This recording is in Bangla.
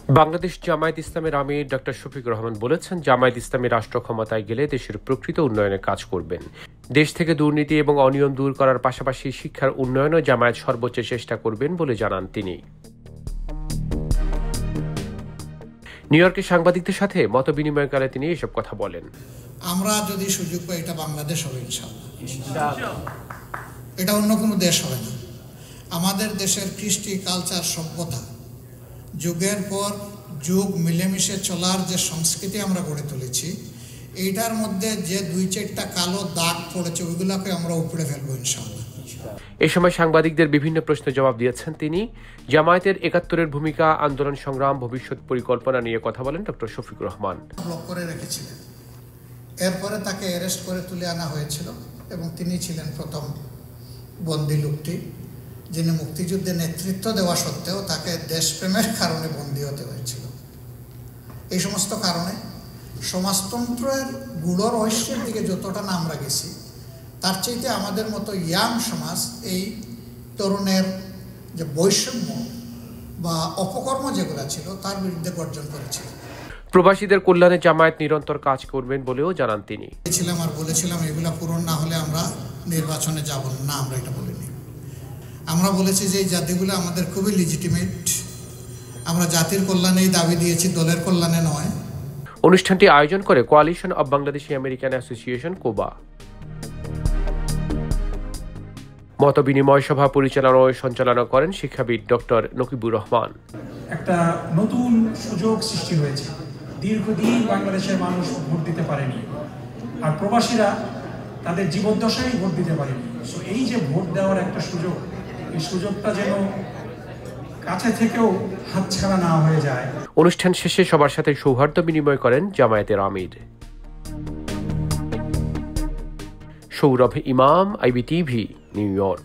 বাংলাদেশ জামায়াত ইসলামের আমির ডক্টর শফিকুর রহমান বলেছেন, জামায়াত ইসলামী রাষ্ট্র ক্ষমতায় গেলে দেশের প্রকৃত উন্নয়নে কাজ করবেন। দেশ থেকে দুর্নীতি এবং অনিয়ম দূর করার পাশাপাশি শিক্ষার উন্নয়নও জামায়াত সর্বোচ্চ চেষ্টা করবেন বলে জানান তিনি। নিউ ইয়র্কে সাংবাদিকদের সাথে মত বিনিময়কালে তিনি এসব কথা বলেন। আমরা যদি সুযোগ পাই, এটা বাংলাদেশ হবে ইনশাআল্লাহ, এটা অন্য কোনো দেশ হবে না। আমাদের দেশের কৃষ্টি, কালচার, সভ্যতা, যুগের পর যুগ মিলেমিশে চলার যে সংস্কৃতি আমরা গড়ে তুলেছি, এইটার মধ্যে যে 2-4টা কালো দাগ পড়েছে, ওইগুলোকে আমরা উপড়ে ফেলবো ইনশাআল্লাহ। এ সময় সাংবাদিকদের বিভিন্ন প্রশ্নের জবাব দিয়েছেন তিনি। জামায়াতের ৭১-এর ভূমিকা, আন্দোলন সংগ্রাম, ভবিষ্যৎ পরিকল্পনা নিয়ে কথা বলেন ডক্টর শফিকুর রহমান। ব্লক করে রেখেছিলেন, এরপরে তাকে অ্যারেস্ট করে তুলে আনা হয়েছিল এবং তিনি ছিলেন প্রথম বন্দী লোকটি, যিনি মুক্তিযুদ্ধে নেতৃত্ব দেওয়া সত্ত্বেও তাকে দেশপ্রেমের কারণে বন্দী হতে হয়েছিল। এই সমস্ত কারণে সমাজতন্ত্রের গূঢ় রহস্যের দিকে যতটা না আমরা গেছি, তার চাইতে আমাদের মতো ইয়াং সমাজ এই তরুণের যে বৈষম্য বা অপকর্ম যেগুলো ছিল তার বিরুদ্ধে গর্জন করেছিল। প্রবাসীদের কল্যাণে জামায়াত নিরন্তর কাজ করবেন বলেও জানান তিনি। বলেছিলাম এগুলা পূরণ না হলে আমরা নির্বাচনে যাব না, আমরা এটা বলিনি। আমরা বলেছি যে এই জাতিগুলো আমাদের খুবই লিজিটিমেট, আমরা জাতির কল্যাণেই দাবি দিয়েছি, দলের কল্যাণে নয়। অনুষ্ঠানটি আয়োজন করে coalition of Bangladeshi American association, COBA. মত বিনিময় সভা পরিচালনা ও সঞ্চালনা করেন শিক্ষাবিদ ডক্টর নকিবুর রহমান। একটা নতুন সুযোগ সৃষ্টি হয়েছে। দীর্ঘদিন বাংলাদেশের মানুষ ভোট দিতে পারেনি, আর প্রবাসীরা তাদের জীবদ্দশায় ভোট দিতে পারেনি। সো এই যে ভোট দেওয়ার একটা সুযোগ, এই সুযোগটা যেন কাছে থেকেও হাতছাড়া না হয়ে যায়। অনুষ্ঠান শেষে সবার সাথে সৌহার্দ্য বিনিময় করেন জামায়াতের আমির। সৌরভ ইমাম, IBTV, নিউ ইয়র্ক।